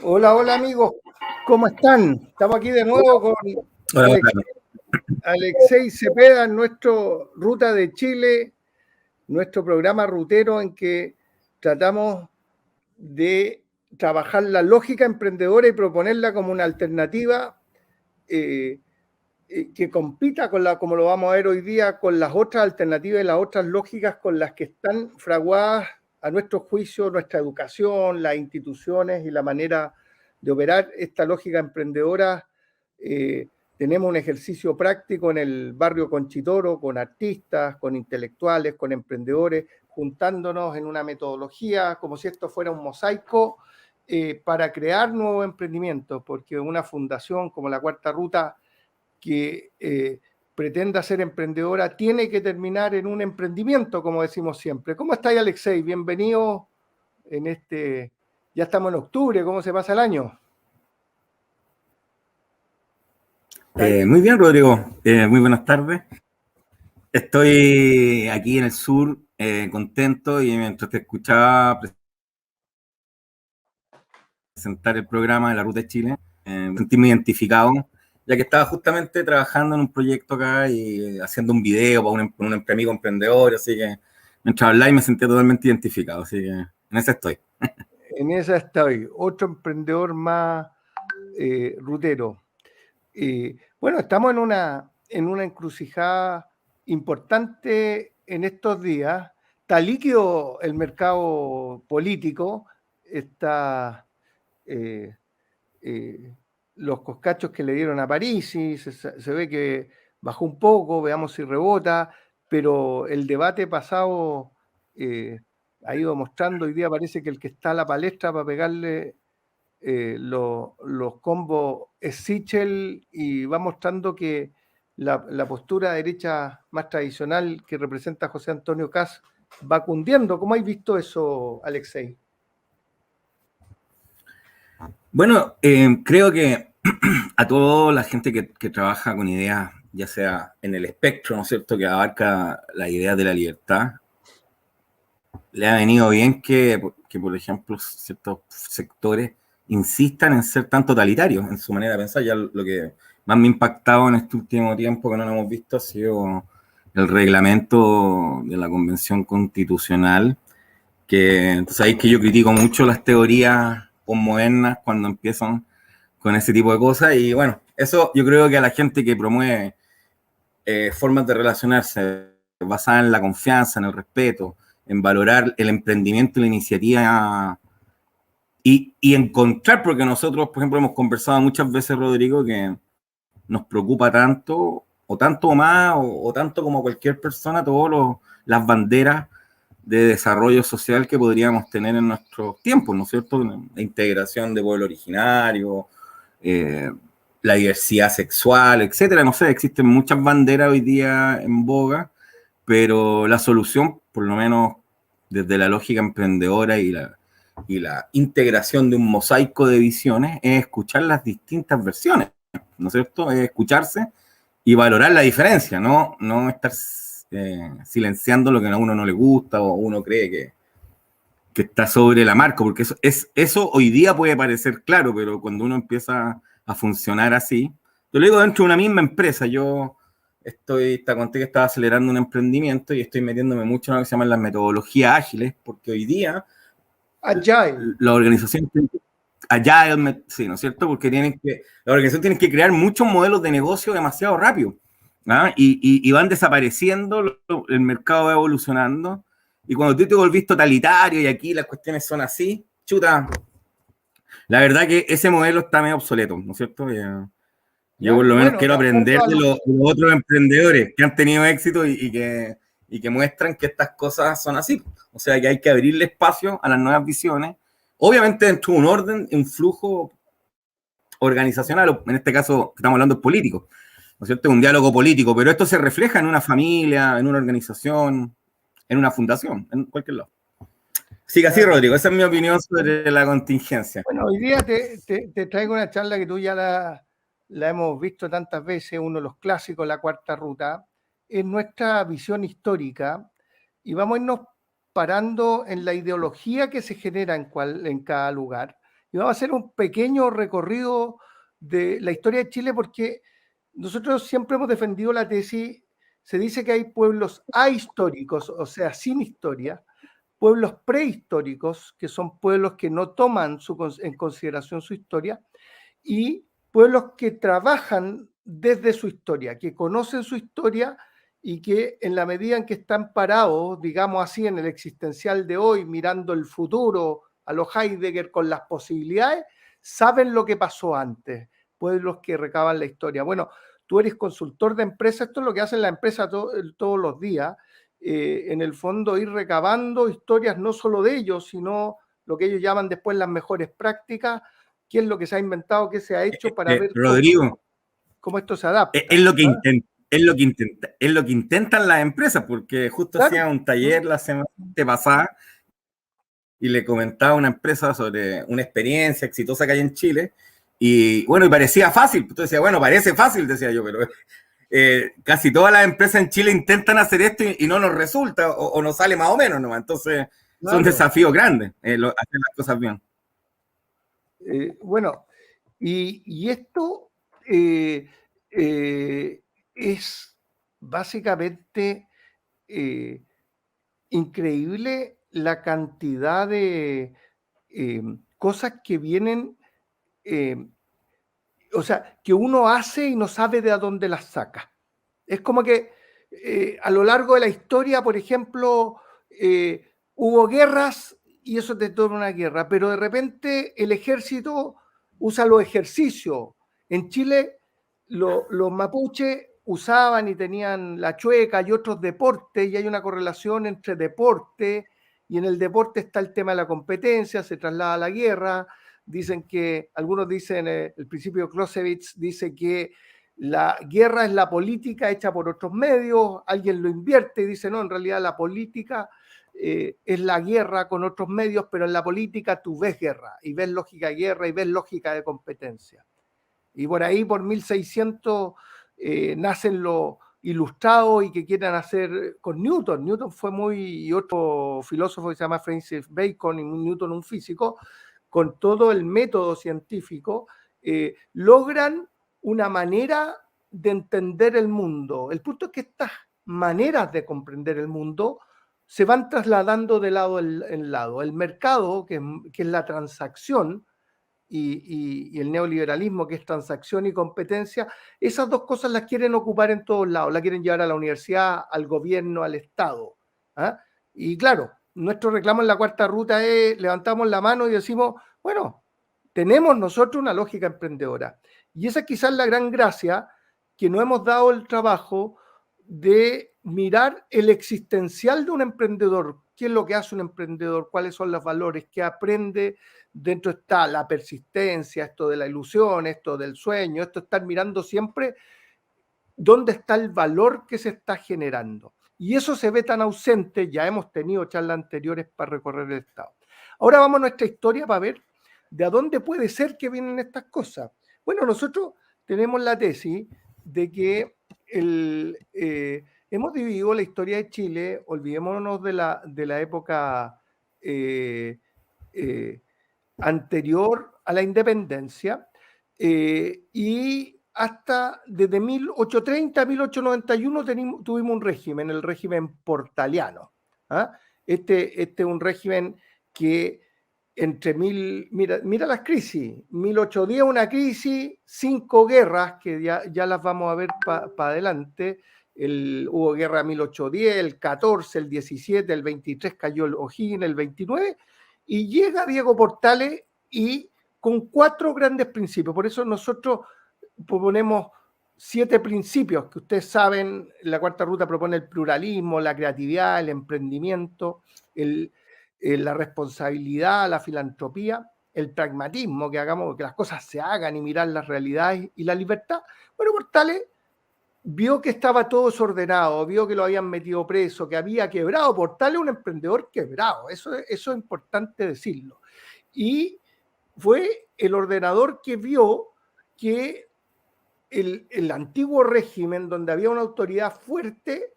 Hola, hola amigos, ¿cómo están? Estamos aquí de nuevo con Hola, Alexei Cepeda en nuestro Ruta de Chile, nuestro programa rutero en que tratamos de trabajar la lógica emprendedora y proponerla como una alternativa eh, que compita con como lo vamos a ver hoy día, con las otras alternativas y las otras lógicas con las que están fraguadas a nuestro juicio nuestra educación, las instituciones y la manera de operar esta lógica emprendedora. Tenemos un ejercicio práctico en el barrio Conchitoro con artistas, con intelectuales, con emprendedores, juntándonos en una metodología como si esto fuera un mosaico para crear nuevos emprendimientos, porque una fundación como la Cuarta Ruta que pretenda ser emprendedora tiene que terminar en un emprendimiento, como decimos siempre. ¿Cómo estáis, Alexei? Bienvenido en este... Ya estamos en octubre, ¿cómo se pasa el año? Muy bien, Rodrigo. Muy buenas tardes. Estoy aquí en el sur, contento, y mientras te escuchaba presentar el programa de la Ruta de Chile, me sentí muy identificado, ya que estaba justamente trabajando en un proyecto acá y haciendo un video para un amigo emprendedor, así que mientras hablaba me sentí totalmente identificado, así que en ese estoy. En esa estoy, otro emprendedor más rutero. Bueno, estamos en una encrucijada importante en estos días. Está líquido el mercado político, está eh, eh, los coscachos que le dieron a París, y se ve que bajó un poco, veamos si rebota, pero el debate pasado ha ido mostrando, hoy día parece que el que está a la palestra para pegarle los combos es Sichel, y va mostrando que la postura derecha más tradicional que representa a José Antonio Kast va cundiendo. ¿Cómo has visto eso, Alexei? Bueno, creo que a toda la gente que trabaja con ideas, ya sea en el espectro, ¿no es cierto?, que abarca las ideas de la libertad, le ha venido bien que, por ejemplo, ciertos sectores insistan en ser tan totalitarios en su manera de pensar. Ya lo que más me ha impactado en este último tiempo que no lo hemos visto ha sido el reglamento de la Convención Constitucional, que sabéis que yo critico mucho las teorías posmodernas cuando empiezan con ese tipo de cosas, y bueno, eso yo creo que a la gente que promueve formas de relacionarse basadas en la confianza, en el respeto, en valorar el emprendimiento y la iniciativa y encontrar, porque nosotros, por ejemplo, hemos conversado muchas veces, Rodrigo, que nos preocupa tanto, o tanto más, o tanto como cualquier persona, todas las banderas de desarrollo social que podríamos tener en nuestros tiempos, ¿no es cierto? La integración de pueblo originario, eh, la diversidad sexual, etcétera. No sé, existen muchas banderas hoy día en boga, pero la solución, por lo menos desde la lógica emprendedora y la integración de un mosaico de visiones, es escuchar las distintas versiones, ¿no es cierto? Es escucharse y valorar la diferencia, no estar silenciando lo que a uno no le gusta o uno cree que está sobre la marca, porque eso hoy día puede parecer claro, pero cuando uno empieza a funcionar así, yo lo digo dentro de una misma empresa. Yo te conté que estaba acelerando un emprendimiento y estoy metiéndome mucho en lo que se llaman las metodologías ágiles, porque hoy día Agile. la organización allá, sí, ¿no es cierto? Porque la organización tiene que crear muchos modelos de negocio demasiado rápido, ¿ah? Y van desapareciendo, el mercado va evolucionando, y cuando tú te volvís totalitario y aquí las cuestiones son así, chuta, la verdad que ese modelo está medio obsoleto, ¿no es cierto? Yo por ¿Ya? lo menos Bueno, quiero de acuerdo aprender a de lo que... los otros emprendedores que han tenido éxito y que muestran que estas cosas son así. O sea, que hay que abrirle espacio a las nuevas visiones, obviamente dentro de un orden, un flujo organizacional, en este caso estamos hablando de político, ¿no es cierto? Un diálogo político, pero esto se refleja en una familia, en una organización, en una fundación, en cualquier lado. Sigue así, Claro. Rodrigo, esa es mi opinión sobre la contingencia. Bueno, hoy día te traigo una charla que tú ya la hemos visto tantas veces, uno de los clásicos, la Cuarta Ruta, es nuestra visión histórica, y vamos a irnos parando en la ideología que se genera en cada lugar y vamos a hacer un pequeño recorrido de la historia de Chile porque nosotros siempre hemos defendido la tesis, se dice que hay pueblos ahistóricos, o sea, sin historia, pueblos prehistóricos, que son pueblos que no toman en consideración su historia, y pueblos que trabajan desde su historia, que conocen su historia y que en la medida en que están parados, digamos así, en el existencial de hoy, mirando el futuro a los Heidegger con las posibilidades, saben lo que pasó antes, pueblos que recaban la historia. Bueno, tú eres consultor de empresa, esto es lo que hacen las empresas todos los días, en el fondo ir recabando historias no solo de ellos, sino lo que ellos llaman después las mejores prácticas, qué es lo que se ha inventado, qué se ha hecho para ver Rodrigo, cómo esto se es adapta. lo que ¿Ah? es lo que intentan las empresas, porque justo hacía Claro. un taller la semana pasada y le comentaba a una empresa sobre una experiencia exitosa que hay en Chile. Y bueno, y parecía fácil. Entonces decía, bueno, parece fácil, decía yo, pero casi todas las empresas en Chile intentan hacer esto y no nos resulta o nos sale más o menos nomás. Entonces son Claro. desafíos grandes hacer las cosas bien. Bueno, y esto eh, es básicamente increíble la cantidad de cosas que vienen, eh, o sea, que uno hace y no sabe de dónde las saca. Es como que a lo largo de la historia, por ejemplo, hubo guerras y eso detonó una guerra, pero de repente el ejército usa los ejercicios. En Chile los mapuches usaban y tenían la chueca y otros deportes y hay una correlación entre deporte y en el deporte está el tema de la competencia, se traslada a la guerra. Dicen que, algunos dicen, el principio de Clausewitz dice que la guerra es la política hecha por otros medios, alguien lo invierte y dice, no, en realidad la política es la guerra con otros medios, pero en la política tú ves guerra y ves lógica de guerra y ves lógica de competencia. Y por ahí, por 1600, nacen los ilustrados y que quieren hacer con Newton. Newton fue muy, y otro filósofo que se llama Francis Bacon, y Newton un físico, con todo el método científico, logran una manera de entender el mundo. El punto es que estas maneras de comprender el mundo se van trasladando de lado en lado. El mercado, que es la transacción, y el neoliberalismo, que es transacción y competencia, esas dos cosas las quieren ocupar en todos lados, la quieren llevar a la universidad, al gobierno, al Estado. ¿Ah? Y claro, nuestro reclamo en la cuarta ruta es, levantamos la mano y decimos, bueno, tenemos nosotros una lógica emprendedora. Y esa es quizás la gran gracia, que no hemos dado el trabajo de mirar el existencial de un emprendedor. ¿Qué es lo que hace un emprendedor? ¿Cuáles son los valores? ¿Qué aprende? Dentro está la persistencia, esto de la ilusión, esto del sueño, esto estar mirando siempre dónde está el valor que se está generando. Y eso se ve tan ausente, ya hemos tenido charlas anteriores para recorrer el Estado. Ahora vamos a nuestra historia para ver de a dónde puede ser que vienen estas cosas. Bueno, nosotros tenemos la tesis de que hemos dividido la historia de Chile, olvidémonos de la época anterior a la independencia, y hasta desde 1830 a 1891 tuvimos un régimen, el régimen portaliano. ¿Ah? Este es un régimen que entre mira las crisis, 1810 una crisis, 5 guerras, que ya las vamos a ver para adelante. Hubo guerra 1810, el 14, el 17, el 23 cayó el O'Higgins, el 29, y llega Diego Portales y con 4 grandes principios. Por eso nosotros proponemos 7 principios que ustedes saben. La cuarta ruta propone el pluralismo, la creatividad, el emprendimiento, la responsabilidad, la filantropía, el pragmatismo, que hagamos que las cosas se hagan y mirar las realidades, y la libertad. Bueno, Portales vio que estaba todo desordenado, vio que lo habían metido preso, que había quebrado. Portales es un emprendedor quebrado, eso es importante decirlo. Y fue el ordenador que vio que el antiguo régimen, donde había una autoridad fuerte,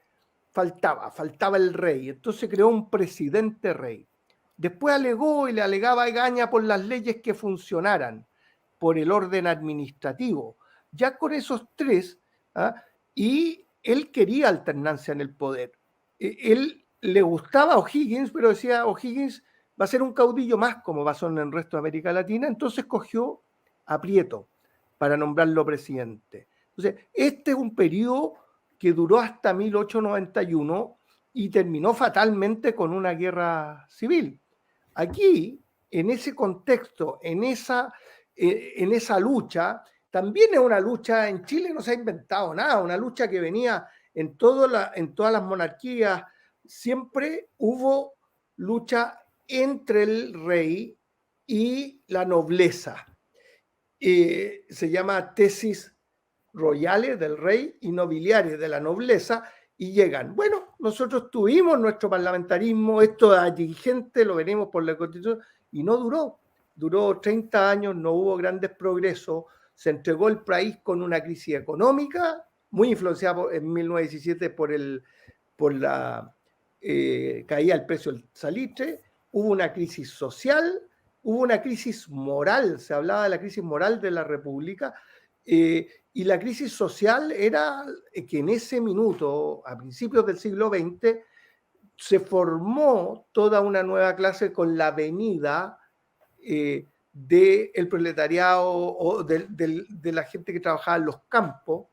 faltaba el rey. Entonces creó un presidente rey. Después alegó y le alegaba a Egaña por las leyes que funcionaran, por el orden administrativo. Ya con esos tres, ¿ah? Y él quería alternancia en el poder. Él le gustaba a O'Higgins, pero decía, O'Higgins va a ser un caudillo más, como pasó en el resto de América Latina, entonces cogió a Prieto para nombrarlo presidente. Entonces, este es un periodo que duró hasta 1891 y terminó fatalmente con una guerra civil. Aquí, en ese contexto, en esa lucha, también es una lucha, en Chile no se ha inventado nada, una lucha que venía en todas las monarquías, siempre hubo lucha entre el rey y la nobleza. Se llama tesis royales del rey y nobiliares de la nobleza, y llegan. Bueno, nosotros tuvimos nuestro parlamentarismo, esto de gente, lo venimos por la Constitución, y no duró 30 años, no hubo grandes progresos, se entregó el país con una crisis económica, muy influenciada en 1917 por la caída del precio del salitre, hubo una crisis social, hubo una crisis moral, se hablaba de la crisis moral de la República, y la crisis social era que en ese minuto, a principios del siglo XX, se formó toda una nueva clase con la venida del proletariado o de la gente que trabajaba en los campos.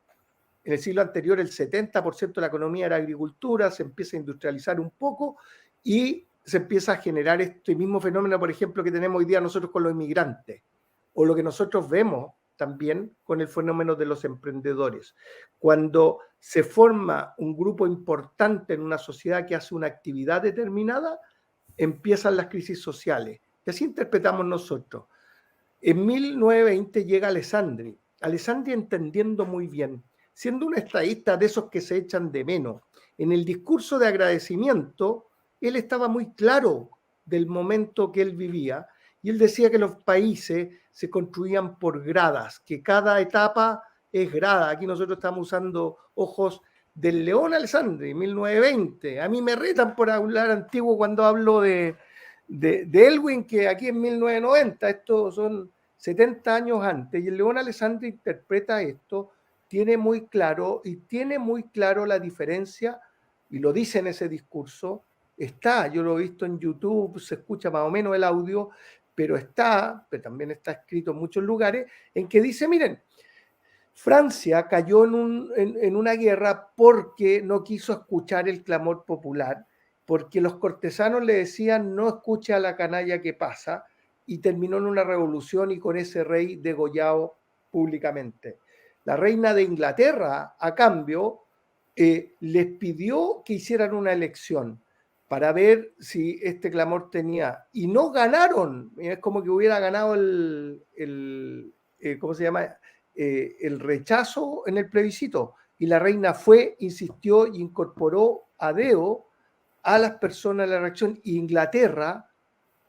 En el siglo anterior el 70% de la economía era agricultura, se empieza a industrializar un poco y se empieza a generar este mismo fenómeno, por ejemplo, que tenemos hoy día nosotros con los inmigrantes, o lo que nosotros vemos también con el fenómeno de los emprendedores. Cuando se forma un grupo importante en una sociedad que hace una actividad determinada, empiezan las crisis sociales. Y así interpretamos nosotros. En 1920 llega Alessandri. Alessandri entendiendo muy bien, siendo un estadista de esos que se echan de menos. En el discurso de agradecimiento, él estaba muy claro del momento que él vivía, y él decía que los países se construían por gradas, que cada etapa es grada. Aquí nosotros estamos usando ojos del León Alessandri, 1920. A mí me retan por hablar antiguo cuando hablo de Elwin, que aquí en 1990, estos son 70 años antes, y el León Alessandri interpreta esto, tiene muy claro la diferencia, y lo dice en ese discurso, yo lo he visto en YouTube, se escucha más o menos el audio, pero también está escrito en muchos lugares, en que dice, miren, Francia cayó en una guerra porque no quiso escuchar el clamor popular, porque los cortesanos le decían no escuche a la canalla que pasa, y terminó en una revolución y con ese rey degollado públicamente. La reina de Inglaterra, a cambio, les pidió que hicieran una elección para ver si este clamor tenía, y no ganaron, es como que hubiera ganado ¿cómo se llama?, el rechazo en el plebiscito, y la reina insistió y incorporó a deo a las personas de la reacción, y Inglaterra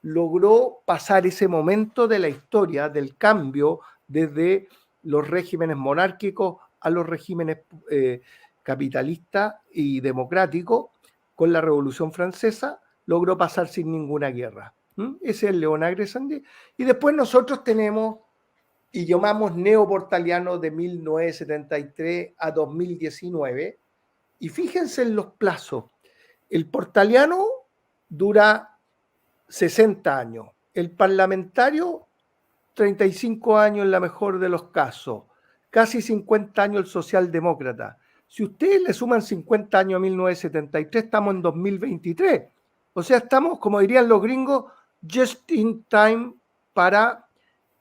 logró pasar ese momento de la historia del cambio desde los regímenes monárquicos a los regímenes capitalistas y democráticos. Con la Revolución Francesa logró pasar sin ninguna guerra. Ese es el León Alessandri. Y después nosotros tenemos y llamamos neoportaliano de 1973 a 2019. Y fíjense en los plazos. El portaliano dura 60 años. El parlamentario, 35 años en la mejor de los casos. Casi 50 años el socialdemócrata. Si ustedes le suman 50 años a 1973, estamos en 2023. O sea, estamos, como dirían los gringos, just in time para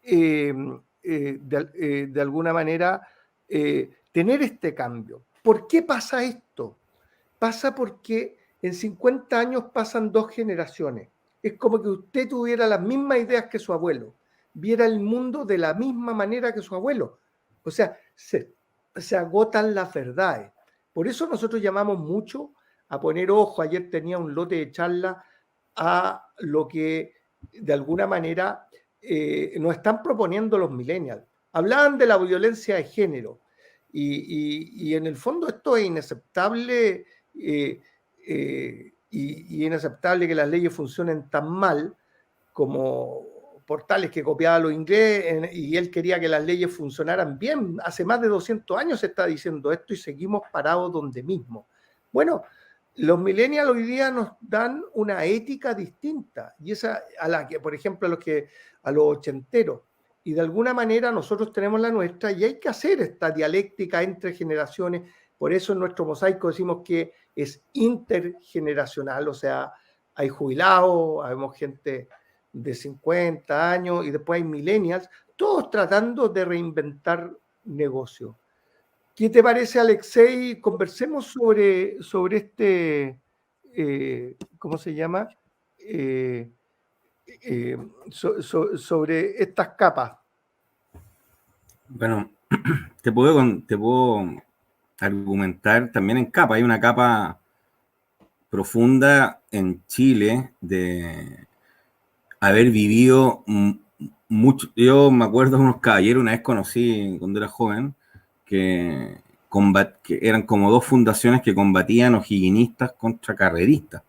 de alguna manera tener este cambio. ¿Por qué pasa esto? Pasa porque en 50 años pasan 2 generaciones. Es como que usted tuviera las mismas ideas que su abuelo, viera el mundo de la misma manera que su abuelo. O sea, se agotan las verdades. Por eso nosotros llamamos mucho a poner ojo. Ayer tenía un lote de charla a lo que de alguna manera nos están proponiendo los millennials. Hablaban de la violencia de género y en el fondo esto es inaceptable y inaceptable que las leyes funcionen tan mal como Portales, que copiaba los inglés, y él quería que las leyes funcionaran bien. Hace más de 200 años se está diciendo esto y seguimos parados donde mismo. Bueno, los millennials hoy día nos dan una ética distinta, y esa a la que, por ejemplo, a los ochenteros, y de alguna manera nosotros tenemos la nuestra, y hay que hacer esta dialéctica entre generaciones. Por eso en nuestro mosaico decimos que es intergeneracional, o sea, hay jubilados, habemos gente de 50 años y después hay millennials, todos tratando de reinventar negocios. ¿Qué te parece, Alexei? Conversemos sobre este, ¿cómo se llama? Sobre estas capas. Bueno, te puedo argumentar también en capa. Hay una capa profunda en Chile de haber vivido mucho. Yo me acuerdo de unos caballeros, una vez conocí cuando era joven, que eran como dos fundaciones que combatían ojiguinistas contra carreristas.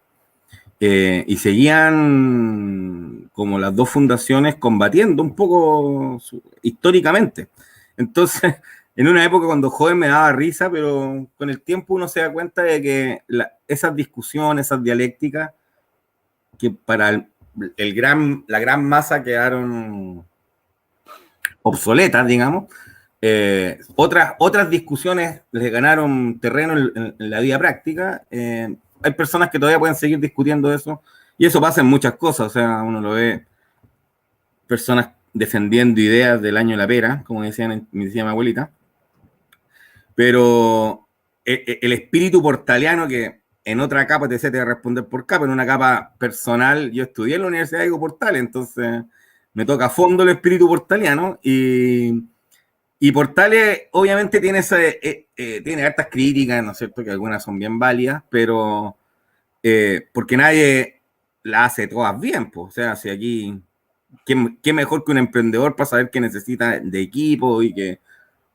Y seguían como las dos fundaciones combatiendo un poco históricamente. Entonces, en una época cuando joven me daba risa, pero con el tiempo uno se da cuenta de que esas discusiones, esas dialécticas, que para la gran masa quedaron obsoletas, digamos, otras discusiones les ganaron terreno en la vida práctica. Hay personas que todavía pueden seguir discutiendo eso, y eso pasa en muchas cosas. O sea, uno lo ve, personas defendiendo ideas del año de la pera, como me decía mi abuelita, pero el espíritu portaliano, que en otra capa te voy a responder por capa, en una capa personal, yo estudié en la Universidad de Portales, entonces me toca a fondo el espíritu portaliano, y Portales obviamente tiene tiene hartas críticas, ¿no es cierto?, que algunas son bien válidas, pero porque nadie la hace todas bien, pues. O sea, si aquí, ¿qué mejor que un emprendedor para saber que necesita de equipo y que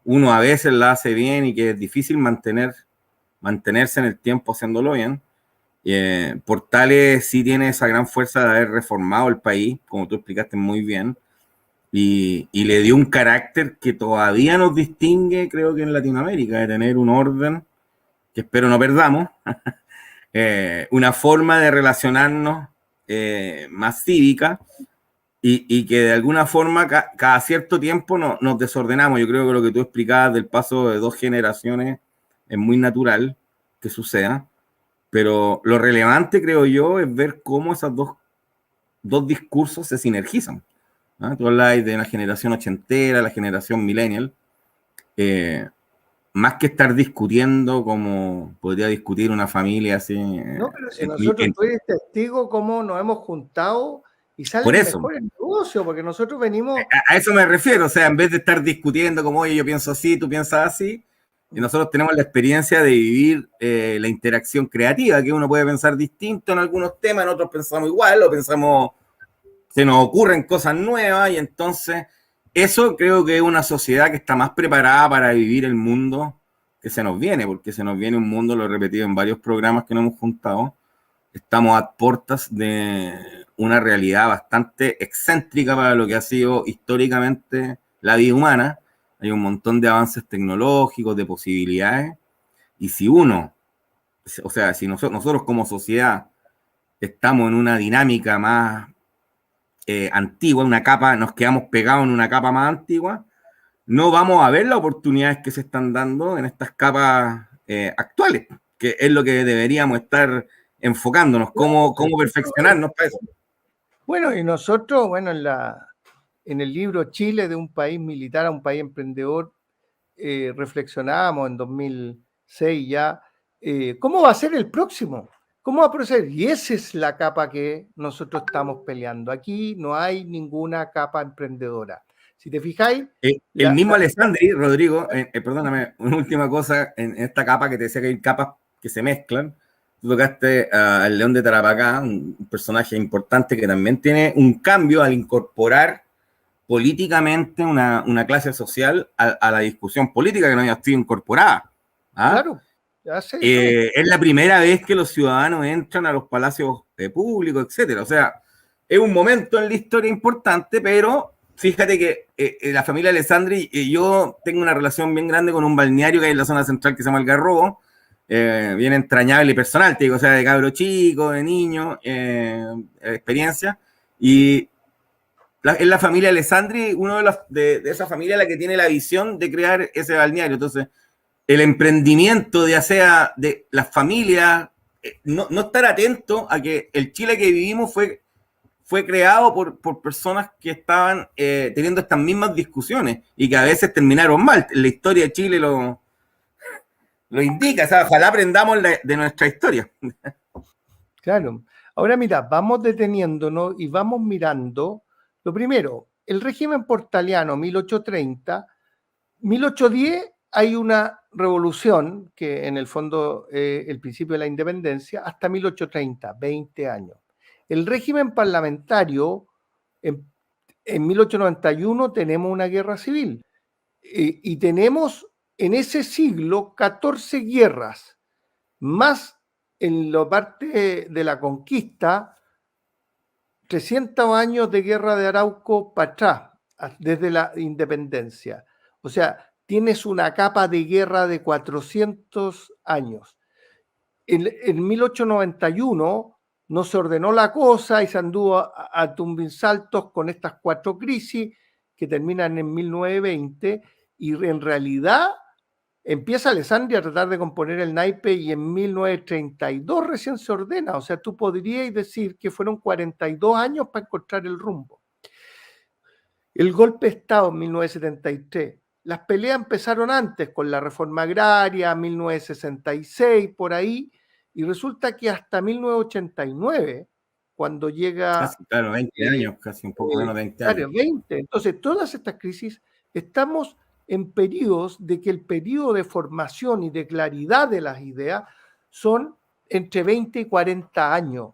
uno a veces la hace bien y que es difícil mantenerse en el tiempo haciéndolo bien? Portales sí tiene esa gran fuerza de haber reformado el país, como tú explicaste muy bien, y le dio un carácter que todavía nos distingue, creo que en Latinoamérica, de tener un orden que espero no perdamos, una forma de relacionarnos más cívica, y que de alguna forma cada cierto tiempo nos desordenamos. Yo creo que lo que tú explicabas del paso de dos generaciones es muy natural que suceda, pero lo relevante, creo yo, es ver cómo esos dos discursos se sinergizan. ¿Ah? Tú hablas de la generación ochentera, la generación millennial, más que estar discutiendo como podría discutir una familia así. No, pero si nosotros, tú eres testigo cómo nos hemos juntado y salen mejores negocios, porque nosotros venimos... A eso me refiero, o sea, en vez de estar discutiendo como, oye, yo pienso así, tú piensas así, y nosotros tenemos la experiencia de vivir la interacción creativa, que uno puede pensar distinto en algunos temas, en otros pensamos igual, se nos ocurren cosas nuevas, y entonces eso creo que es una sociedad que está más preparada para vivir el mundo que se nos viene, porque se nos viene un mundo, lo he repetido en varios programas que nos hemos juntado, estamos a puertas de una realidad bastante excéntrica para lo que ha sido históricamente la vida humana. Hay un montón de avances tecnológicos, de posibilidades, y si nosotros como sociedad estamos en una dinámica más antigua, nos quedamos pegados en una capa más antigua, no vamos a ver las oportunidades que se están dando en estas capas actuales, que es lo que deberíamos estar enfocándonos, cómo perfeccionarnos para eso. Bueno, y nosotros, en el libro Chile, de un país militar a un país emprendedor, reflexionábamos en 2006 ya, ¿cómo va a ser el próximo? ¿Cómo va a proceder? Y esa es la capa que nosotros estamos peleando. Aquí no hay ninguna capa emprendedora. Si te fijáis... el mismo Alessandri, Rodrigo, perdóname, una última cosa, en esta capa que te decía que hay capas que se mezclan, tú tocaste al León de Tarapacá, un personaje importante que también tiene un cambio al incorporar políticamente una clase social a la discusión política que no había sido incorporada. ¿Ah? Claro. hace eso. Es la primera vez que los ciudadanos entran a los palacios públicos, etcétera. O sea, es un momento en la historia importante, pero fíjate que la familia Alessandri, yo tengo una relación bien grande con un balneario que hay en la zona central que se llama Algarrobo, bien entrañable y personal, te digo, o sea, de cabro chico, de niño, experiencia, y es la familia Alessandri, uno de esa familia la que tiene la visión de crear ese balneario. Entonces, el emprendimiento de de las familias, no estar atento a que el Chile que vivimos fue creado por personas que estaban teniendo estas mismas discusiones y que a veces terminaron mal. La historia de Chile lo indica, o sea, ojalá aprendamos de nuestra historia. Claro. Ahora mira, vamos deteniéndonos y vamos mirando. Lo primero, el régimen portaliano 1830, 1810 hay una revolución que en el fondo el principio de la independencia hasta 1830, 20 años. El régimen parlamentario en 1891 tenemos una guerra civil y tenemos en ese siglo 14 guerras, más en la parte de la conquista, 300 años de guerra de Arauco para atrás, desde la independencia. O sea, tienes una capa de guerra de 400 años. En 1891 no se ordenó la cosa y se anduvo a tumbinsaltos con estas 4 crisis que terminan en 1920 y en realidad empieza Alessandri a tratar de componer el naipe y en 1932 recién se ordena. O sea, tú podrías decir que fueron 42 años para encontrar el rumbo. El golpe de Estado en 1973. Las peleas empezaron antes con la reforma agraria, 1966, por ahí, y resulta que hasta 1989, cuando llega... Casi, claro, 20 años, casi un poco menos de 20 años. 20. Entonces, todas estas crisis estamos en periodos de que el periodo de formación y de claridad de las ideas son entre 20 y 40 años.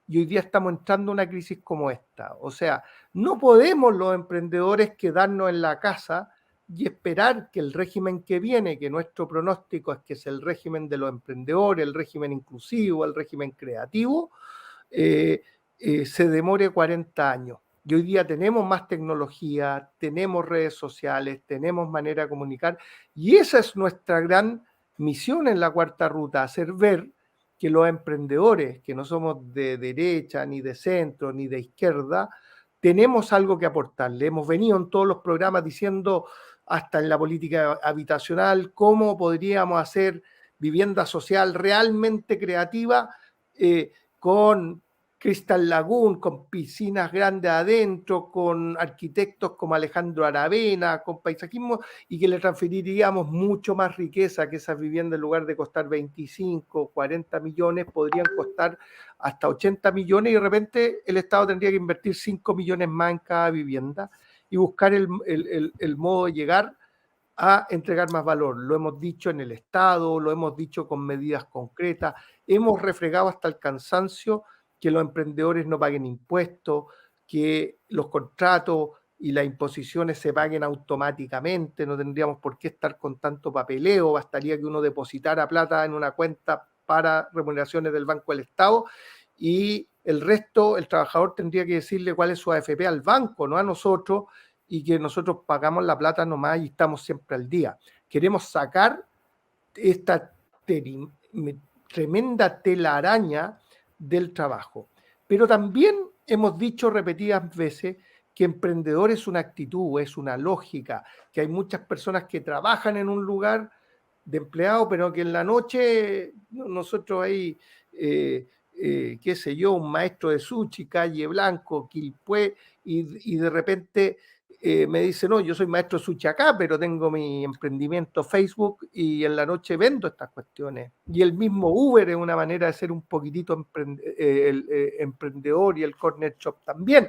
Y hoy día estamos entrando en una crisis como esta. O sea, no podemos los emprendedores quedarnos en la casa y esperar que el régimen que viene, que nuestro pronóstico es que es el régimen de los emprendedores, el régimen inclusivo, el régimen creativo, se demore 40 años. Y hoy día tenemos más tecnología, tenemos redes sociales, tenemos manera de comunicar, y esa es nuestra gran misión en la Cuarta Ruta, hacer ver que los emprendedores, que no somos de derecha, ni de centro, ni de izquierda, tenemos algo que aportarle. Hemos venido en todos los programas diciendo, hasta en la política habitacional, cómo podríamos hacer vivienda social realmente creativa, con Crystal Lagoon, con piscinas grandes adentro, con arquitectos como Alejandro Aravena, con paisajismo, y que le transferiríamos mucho más riqueza, que esas viviendas en lugar de costar 25, 40 millones, podrían costar hasta 80 millones y de repente el Estado tendría que invertir 5 millones más en cada vivienda y buscar el modo de llegar a entregar más valor. Lo hemos dicho en el Estado, lo hemos dicho con medidas concretas, hemos refregado hasta el cansancio que los emprendedores no paguen impuestos, que los contratos y las imposiciones se paguen automáticamente, no tendríamos por qué estar con tanto papeleo, bastaría que uno depositara plata en una cuenta para remuneraciones del Banco del Estado y el resto, el trabajador tendría que decirle cuál es su AFP al banco, no a nosotros, y que nosotros pagamos la plata nomás y estamos siempre al día. Queremos sacar esta tremenda telaraña del trabajo. Pero también hemos dicho repetidas veces que emprendedor es una actitud, es una lógica, que hay muchas personas que trabajan en un lugar de empleado, pero que en la noche nosotros ahí, qué sé yo, un maestro de sushi, Calle Blanco, Quilpué, y de repente me dice, no, yo soy maestro de sushi acá, pero tengo mi emprendimiento Facebook y en la noche vendo estas cuestiones. Y el mismo Uber es una manera de ser un poquitito emprendedor y el corner shop también.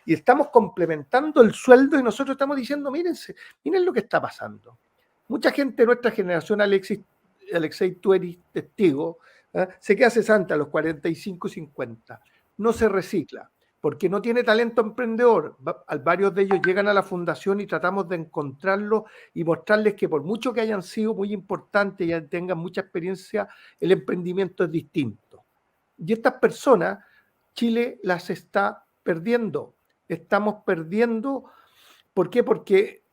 Y estamos complementando el sueldo y nosotros estamos diciendo, miren lo que está pasando. Mucha gente de nuestra generación, Alexei, tú eres testigo, se queda cesante a los 45 y 50. No se recicla. porque no tiene talento emprendedor. Varios de ellos llegan a la fundación y tratamos de encontrarlos y mostrarles que por mucho que hayan sido muy importantes y tengan mucha experiencia, el emprendimiento es distinto. Y estas personas, Chile las está perdiendo. Estamos perdiendo, ¿por qué? Porque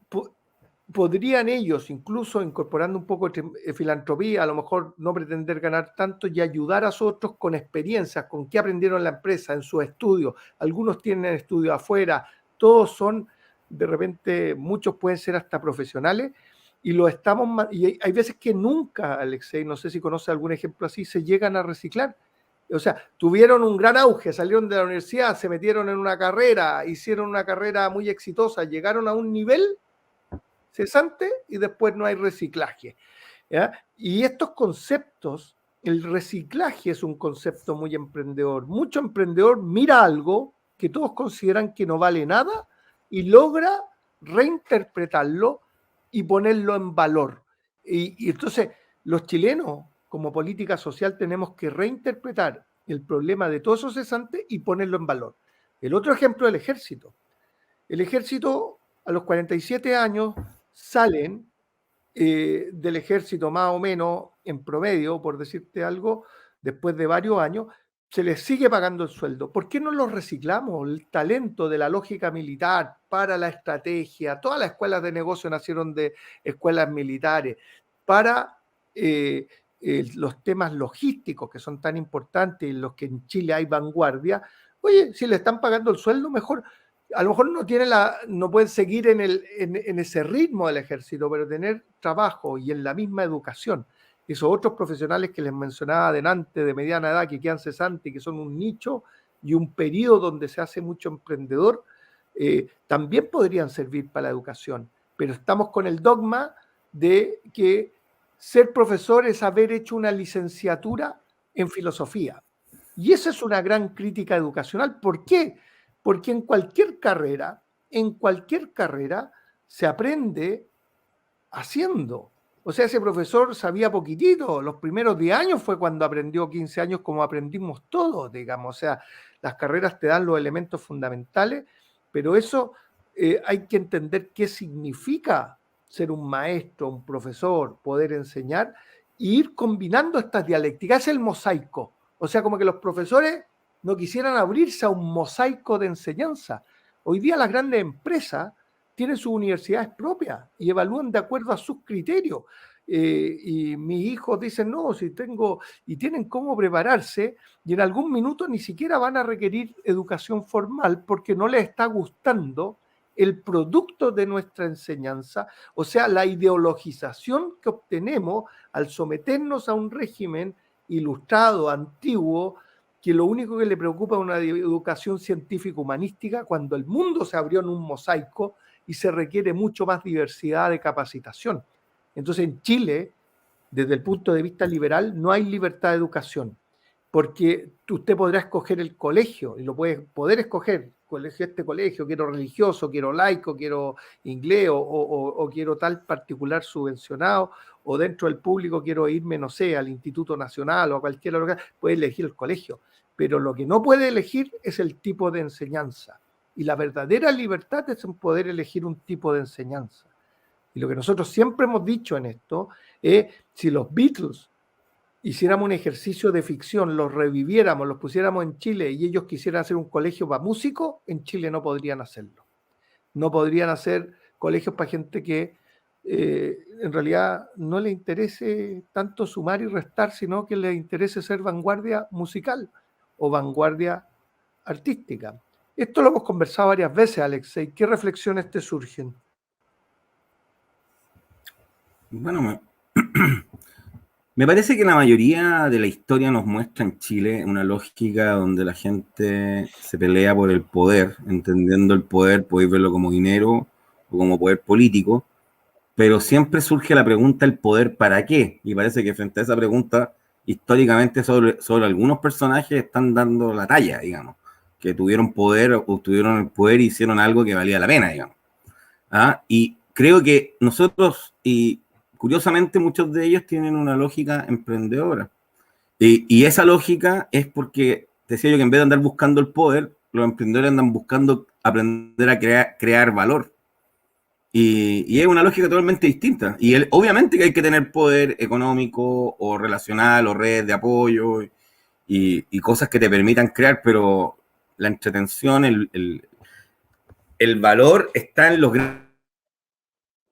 podrían ellos, incluso incorporando un poco de filantropía, a lo mejor no pretender ganar tanto y ayudar a otros con experiencias, con qué aprendieron en la empresa, en sus estudios. Algunos tienen estudios afuera, todos son, de repente, muchos pueden ser hasta profesionales, y hay veces que nunca, Alexei, no sé si conoce algún ejemplo así, se llegan a reciclar. O sea, tuvieron un gran auge, salieron de la universidad, se metieron en una carrera, hicieron una carrera muy exitosa, llegaron a un nivel cesante y después no hay reciclaje, ¿ya? Y estos conceptos, el reciclaje es un concepto muy emprendedor. Mucho emprendedor mira algo que todos consideran que no vale nada y logra reinterpretarlo y ponerlo en valor. Y entonces los chilenos, como política social, tenemos que reinterpretar el problema de todos esos cesantes y ponerlo en valor. El otro ejemplo es el ejército. El ejército, a los 47 años, salen del ejército más o menos en promedio, por decirte algo, después de varios años, se les sigue pagando el sueldo. ¿Por qué no los reciclamos? El talento de la lógica militar para la estrategia, todas las escuelas de negocio nacieron de escuelas militares, para los temas logísticos que son tan importantes y en los que en Chile hay vanguardia. Oye, si le están pagando el sueldo, mejor. A lo mejor no pueden seguir en ese ritmo del ejército, pero tener trabajo y en la misma educación. Esos otros profesionales que les mencionaba adelante, de mediana edad, que quedan cesantes, que son un nicho y un periodo donde se hace mucho emprendedor, también podrían servir para la educación. Pero estamos con el dogma de que ser profesor es haber hecho una licenciatura en filosofía. Y esa es una gran crítica educacional. ¿Por qué? Porque en cualquier carrera se aprende haciendo. O sea, ese profesor sabía poquitito. Los primeros 10 años fue cuando aprendió, 15 años, como aprendimos todos, digamos. O sea, las carreras te dan los elementos fundamentales, pero eso hay que entender qué significa ser un maestro, un profesor, poder enseñar e ir combinando estas dialécticas. Es el mosaico. O sea, como que los profesores no quisieran abrirse a un mosaico de enseñanza. Hoy día las grandes empresas tienen sus universidades propias y evalúan de acuerdo a sus criterios. Y mis hijos dicen, no, si tengo, y tienen cómo prepararse, y en algún minuto ni siquiera van a requerir educación formal porque no les está gustando el producto de nuestra enseñanza, o sea, la ideologización que obtenemos al someternos a un régimen ilustrado, antiguo, que lo único que le preocupa es una educación científico-humanística, cuando el mundo se abrió en un mosaico y se requiere mucho más diversidad de capacitación. Entonces, en Chile, desde el punto de vista liberal, no hay libertad de educación, porque usted podrá escoger el colegio, y lo puede poder escoger, este colegio, quiero religioso, quiero laico, quiero inglés, o quiero tal particular subvencionado, o dentro del público quiero irme, no sé, al Instituto Nacional o a cualquier lugar, puede elegir el colegio, pero lo que no puede elegir es el tipo de enseñanza. Y la verdadera libertad es poder elegir un tipo de enseñanza. Y lo que nosotros siempre hemos dicho en esto es, si los Beatles hiciéramos un ejercicio de ficción, los reviviéramos, los pusiéramos en Chile y ellos quisieran hacer un colegio para músicos, en Chile no podrían hacerlo. No podrían hacer colegios para gente que en realidad no le interese tanto sumar y restar, sino que le interese ser vanguardia musical o vanguardia artística. Esto lo hemos conversado varias veces, Alexei. ¿Qué reflexiones te surgen? Bueno, me parece que la mayoría de la historia nos muestra en Chile una lógica donde la gente se pelea por el poder, entendiendo el poder, podéis verlo como dinero o como poder político, pero siempre surge la pregunta, ¿el poder para qué? Y parece que frente a esa pregunta, históricamente solo algunos personajes están dando la talla, digamos, que tuvieron poder, obtuvieron el poder y hicieron algo que valía la pena, digamos. Y creo que nosotros, y curiosamente muchos de ellos tienen una lógica emprendedora. Y esa lógica es porque, decía yo, que en vez de andar buscando el poder, los emprendedores andan buscando aprender a crear valor. Y es una lógica totalmente distinta. Y obviamente que hay que tener poder económico o relacional o redes de apoyo y cosas que te permitan crear, pero la entretención, el valor está en los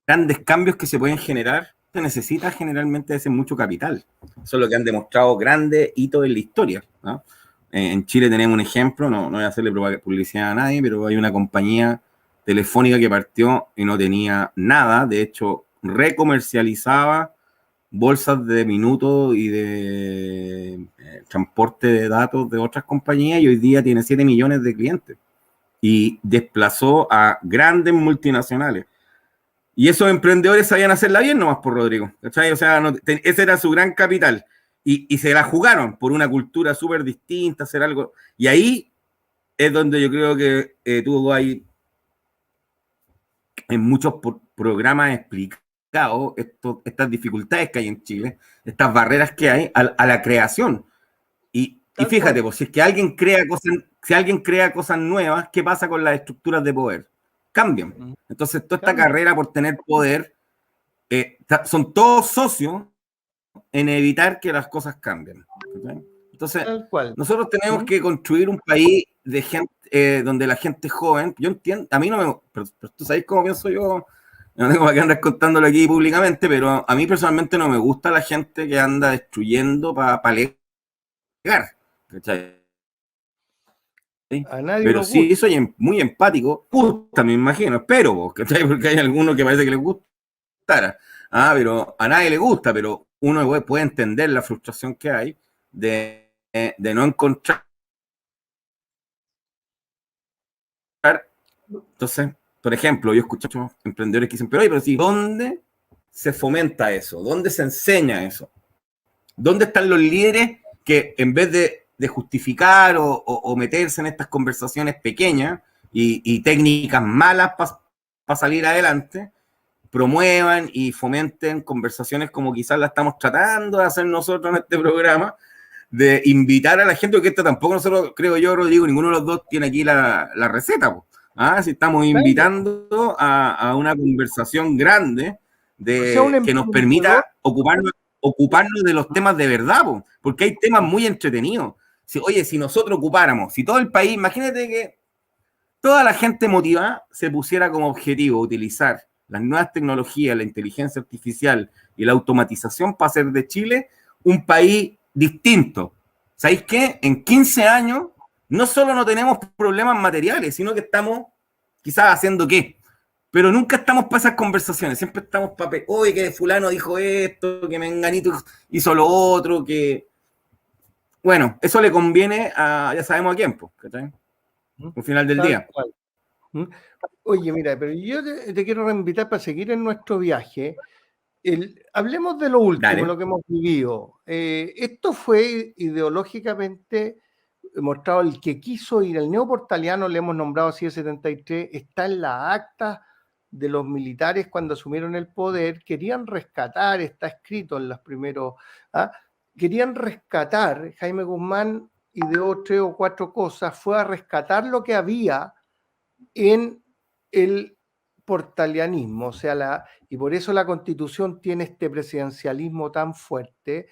grandes cambios que se pueden generar. Se necesita generalmente ese mucho capital. Eso es lo que han demostrado grandes hitos en la historia, ¿no? En Chile tenemos un ejemplo, no voy a hacerle publicidad a nadie, pero hay una compañía telefónica que partió y no tenía nada, de hecho recomercializaba bolsas de minutos y de transporte de datos de otras compañías y hoy día tiene 7 millones de clientes y desplazó a grandes multinacionales. Y esos emprendedores sabían hacerla bien nomás por Rodrigo, ¿cachai? O sea, ese era su gran capital. Y se la jugaron por una cultura súper distinta, hacer algo. Y ahí es donde yo creo que tuvo ahí en muchos programas explicado estas dificultades que hay en Chile, estas barreras que hay a la creación. Y fíjate, pues, si es que alguien crea cosas nuevas, ¿qué pasa con las estructuras de poder? Cambian. Entonces, toda esta carrera por tener poder, son todos socios en evitar que las cosas cambien. ¿Okay? Entonces, nosotros tenemos que construir un país de gente, donde la gente joven, yo entiendo, a mí no me, pero tú sabes cómo pienso yo, no tengo para qué andar contándolo aquí públicamente, pero a mí personalmente no me gusta la gente que anda destruyendo para legar, ¿cachai? ¿Sí? Pero sí soy muy empático, gusta, me imagino, espero, ¿cachai? Porque hay algunos que parece que les gustara, pero a nadie le gusta, pero uno puede entender la frustración que hay de no encontrar. Entonces, por ejemplo, yo escucho a muchos emprendedores que dicen, pero sí, ¿dónde se fomenta eso? ¿Dónde se enseña eso? ¿Dónde están los líderes que en vez de justificar o meterse en estas conversaciones pequeñas y técnicas malas para salir adelante, promuevan y fomenten conversaciones como quizás la estamos tratando de hacer nosotros en este programa, de invitar a la gente, porque esto tampoco nosotros, creo yo, Rodrigo, ninguno de los dos tiene aquí la receta, pues. Si estamos invitando a una conversación grande que nos permita ocuparnos de los temas de verdad, po, porque hay temas muy entretenidos. Oye, si nosotros ocupáramos, si todo el país, imagínate que toda la gente motivada se pusiera como objetivo utilizar las nuevas tecnologías, la inteligencia artificial y la automatización para hacer de Chile un país distinto. ¿Sabéis qué? En 15 años no solo no tenemos problemas materiales, sino que estamos quizás haciendo qué. Pero nunca estamos para esas conversaciones, siempre estamos para, oye, que fulano dijo esto, que menganito hizo lo otro, que... Bueno, eso le conviene a, ya sabemos a quién, pues, ¿cachai? Al final del día. Oye, mira, pero yo te quiero reinvitar para seguir en nuestro viaje. Hablemos de lo último, Dale. lo que hemos vivido. Esto fue ideológicamente mostrado. El que quiso ir, el neoportaliano, le hemos nombrado así el 73, está en la acta de los militares cuando asumieron el poder. Querían rescatar, está escrito en los primeros, querían rescatar, Jaime Guzmán ideó 3 o 4 cosas, fue a rescatar lo que había en el portalianismo, o sea, y por eso la Constitución tiene este presidencialismo tan fuerte.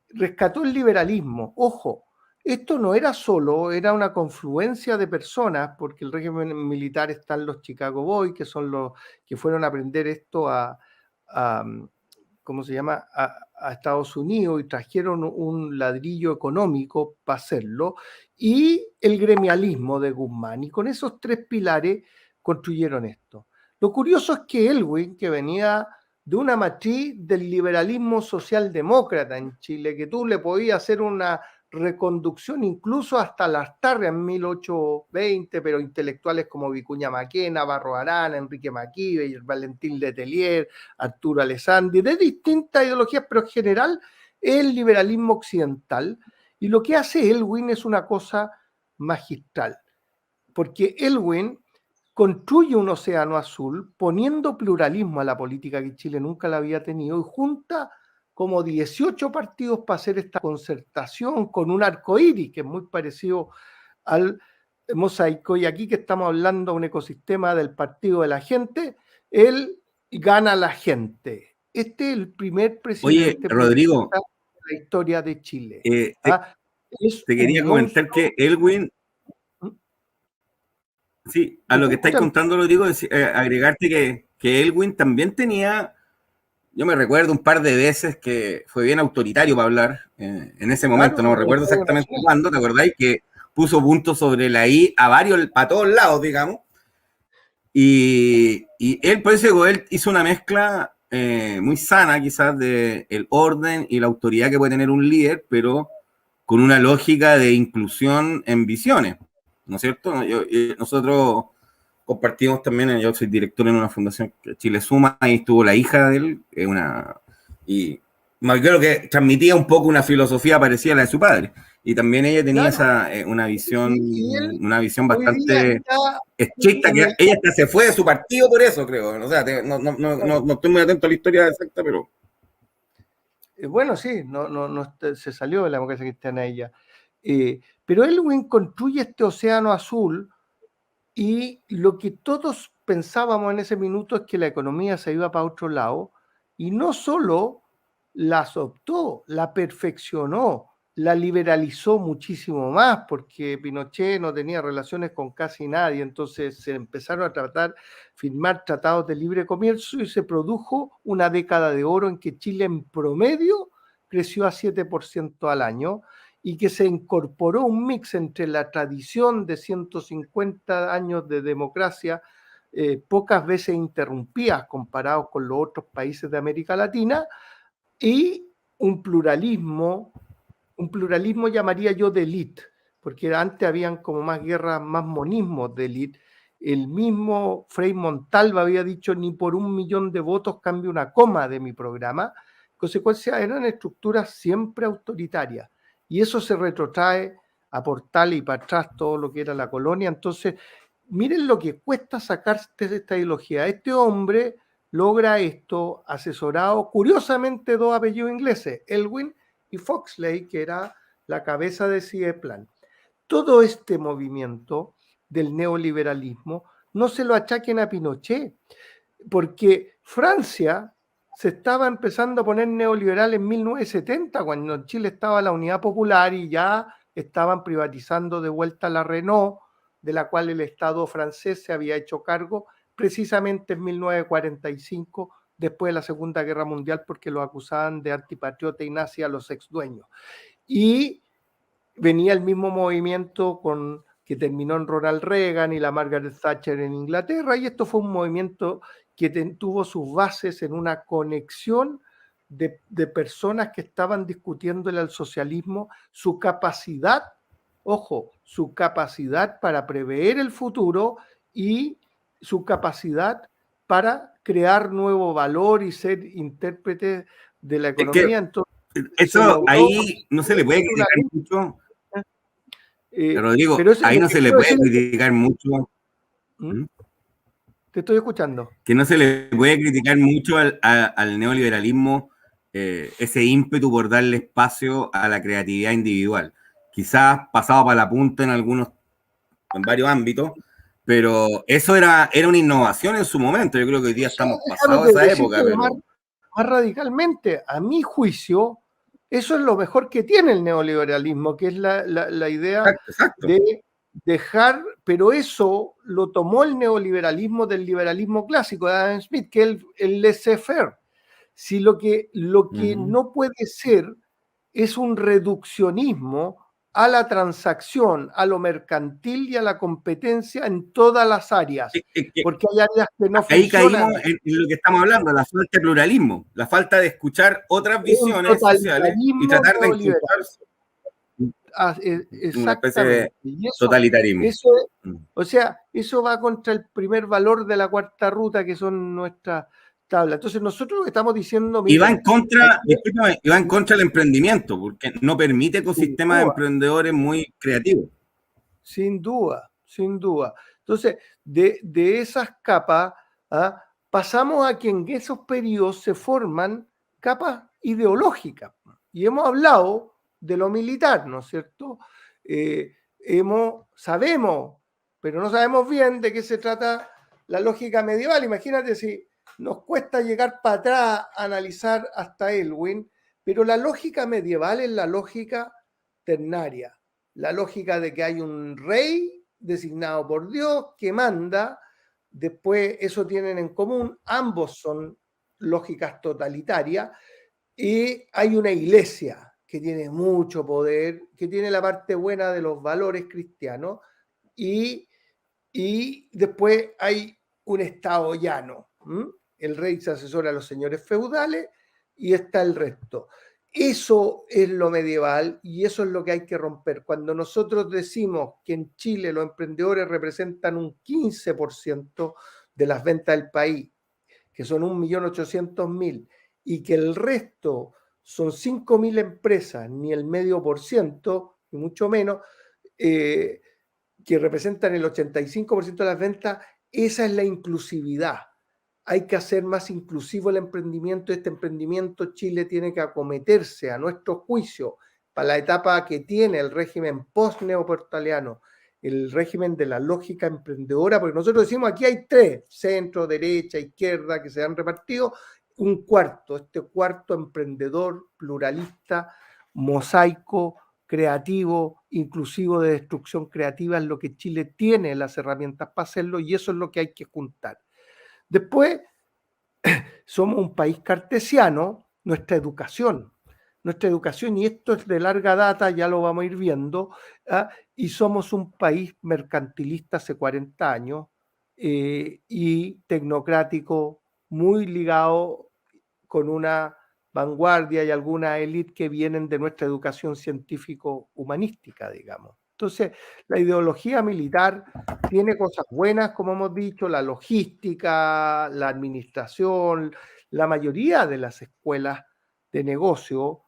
Rescató el liberalismo. Ojo, esto no era solo, era una confluencia de personas, porque el régimen militar están los Chicago Boys, que son los que fueron a aprender esto ¿cómo se llama?, a Estados Unidos, y trajeron un ladrillo económico para hacerlo, y el gremialismo de Guzmán, y con esos 3 pilares construyeron esto. Lo curioso es que Elwin, que venía de una matriz del liberalismo socialdemócrata en Chile, que tú le podías hacer una reconducción incluso hasta Lastarria en 1820, pero intelectuales como Vicuña Maquena, Barro Arana, Enrique Maquive, Valentín Letelier, Arturo Alessandri, de distintas ideologías, pero en general el liberalismo occidental. Y lo que hace Elwin es una cosa magistral, porque Elwin construye un océano azul poniendo pluralismo a la política, que Chile nunca la había tenido, y junta como 18 partidos para hacer esta concertación con un arco iris que es muy parecido al mosaico, y aquí que estamos hablando de un ecosistema del partido de la gente, él gana la gente. Este es el primer Oye, presidente Rodrigo, populista de la historia de Chile. te, Es te un quería comentar monstruo. que Elwin, sí, a ¿Te lo que estáis escuchan? contando, Rodrigo, agregarte que Elwin también tenía, yo me recuerdo un par de veces que fue bien autoritario para hablar en ese momento, no Claro, me en el recuerdo Estadio exactamente Nacional. cuándo, ¿te acordáis? Que puso puntos sobre la I a varios, para todos lados, digamos. Y él, por eso él hizo una mezcla muy sana, quizás, de el orden y la autoridad que puede tener un líder, pero con una lógica de inclusión en visiones, ¿no es cierto? Nosotros compartimos también, yo soy director en una fundación Chile Suma, y estuvo la hija de él, y me creo que transmitía un poco una filosofía parecida a la de su padre. Y también ella tenía Claro. esa, Y él una visión hoy día bastante está estricta, en que el... ella hasta se fue de su partido por eso, creo. O sea, no estoy muy atento a la historia exacta, pero... Bueno, sí, se salió de la democracia cristiana ella. Pero Elwin construye este océano azul, y lo que todos pensábamos en ese minuto es que la economía se iba para otro lado, y no solo la adoptó, la perfeccionó, la liberalizó muchísimo más, porque Pinochet no tenía relaciones con casi nadie, entonces se empezaron a firmar tratados de libre comercio, y se produjo una década de oro en que Chile en promedio creció a 7% al año, y que se incorporó un mix entre la tradición de 150 años de democracia, pocas veces interrumpidas comparados con los otros países de América Latina, y un pluralismo llamaría yo de élite, porque antes habían como más guerras, más monismos de élite. El mismo Frei Montalva había dicho: ni por 1.000.000 de votos cambio una coma de mi programa. En consecuencia, eran estructuras siempre autoritarias, y eso se retrotrae a Portales y para atrás todo lo que era la colonia. Entonces, miren lo que cuesta sacarse de esta ideología. Este hombre logra esto asesorado, curiosamente, dos apellidos ingleses, Elwin y Foxley, que era la cabeza de CIEPLAN. Todo este movimiento del neoliberalismo no se lo achaquen a Pinochet, porque Francia se estaba empezando a poner neoliberal en 1970, cuando en Chile estaba la Unidad Popular y ya estaban privatizando de vuelta la Renault, de la cual el Estado francés se había hecho cargo precisamente en 1945, después de la Segunda Guerra Mundial, porque lo acusaban de antipatriota y nazi a los ex dueños. Y venía el mismo movimiento que terminó en Ronald Reagan y la Margaret Thatcher en Inglaterra, y esto fue un movimiento que tuvo sus bases en una conexión de personas que estaban discutiéndole al socialismo su capacidad, ojo, su capacidad para prever el futuro y su capacidad para crear nuevo valor y ser intérpretes de la Es que economía. Entonces, se eso logró ahí no se le puede una criticar mucho, pero Rodrigo, eso es ahí lo no que se le quiero puede decir. criticar mucho. ¿Mm? ¿Mm? Te estoy escuchando. Que no se le puede criticar mucho al neoliberalismo ese ímpetu por darle espacio a la creatividad individual. Quizás pasado para la punta en varios ámbitos, pero eso era una innovación en su momento. Yo creo que hoy O día sea, estamos déjame pasados de esa época, decírtelo pero... más radicalmente. A mi juicio, eso es lo mejor que tiene el neoliberalismo, que es la idea Exacto, exacto. de dejar, pero eso lo tomó el neoliberalismo del liberalismo clásico de Adam Smith, que es el laissez-faire. Si lo que no puede ser es un reduccionismo a la transacción, a lo mercantil y a la competencia en todas las áreas, porque hay áreas que no Ahí funcionan. caímos en lo que estamos hablando, la falta de pluralismo, la falta de escuchar otras Es un visiones sociales y totalitarismo tratar de neoliberal. encontrar una especie de Exactamente. Y totalitarismo. o sea, eso va contra el primer valor de la cuarta ruta, que son nuestras tablas. Entonces, nosotros lo que estamos diciendo, Y va miren, en contra, aquí, discúlpame, y va en contra del emprendimiento, porque no permite sin ecosistemas de duda, emprendedores muy creativos. sin duda, sin duda. Entonces, de esas capas, pasamos a que en esos periodos se forman capas ideológicas. Y hemos hablado de lo militar, ¿no es cierto? Sabemos pero no sabemos bien de qué se trata la lógica medieval. Imagínate si nos cuesta llegar para atrás a analizar hasta Elwin, pero la lógica medieval es la lógica ternaria, la lógica de que hay un rey designado por Dios que manda, después eso tienen en común, ambos son lógicas totalitarias, y hay una iglesia que tiene mucho poder, que tiene la parte buena de los valores cristianos, y, y después hay un estado llano. El rey se asesora a los señores feudales y está el resto. Eso es lo medieval y eso es lo que hay que romper. Cuando nosotros decimos que en Chile los emprendedores representan un 15% de las ventas del país, que son 1.800.000, y que el resto son 5.000 empresas, ni el medio por ciento, ni mucho menos, que representan el 85% de las ventas, esa es la inclusividad. Hay que hacer más inclusivo el emprendimiento. Este emprendimiento Chile tiene que acometerse, a nuestro juicio, para la etapa que tiene el régimen post-neoportaliano, el régimen de la lógica emprendedora, porque nosotros decimos aquí hay tres, centro, derecha, izquierda, que se han repartido, un cuarto, este cuarto emprendedor, pluralista, mosaico, creativo, inclusivo de destrucción creativa, es lo que Chile tiene las herramientas para hacerlo y eso es lo que hay que juntar. Después, somos un país cartesiano, nuestra educación, y esto es de larga data, ya lo vamos a ir viendo, y somos un país mercantilista hace 40 años y tecnocrático, muy ligado con una vanguardia y alguna élite que vienen de nuestra educación científico-humanística, digamos. Entonces, la ideología militar tiene cosas buenas, como hemos dicho, la logística, la administración, la mayoría de las escuelas de negocio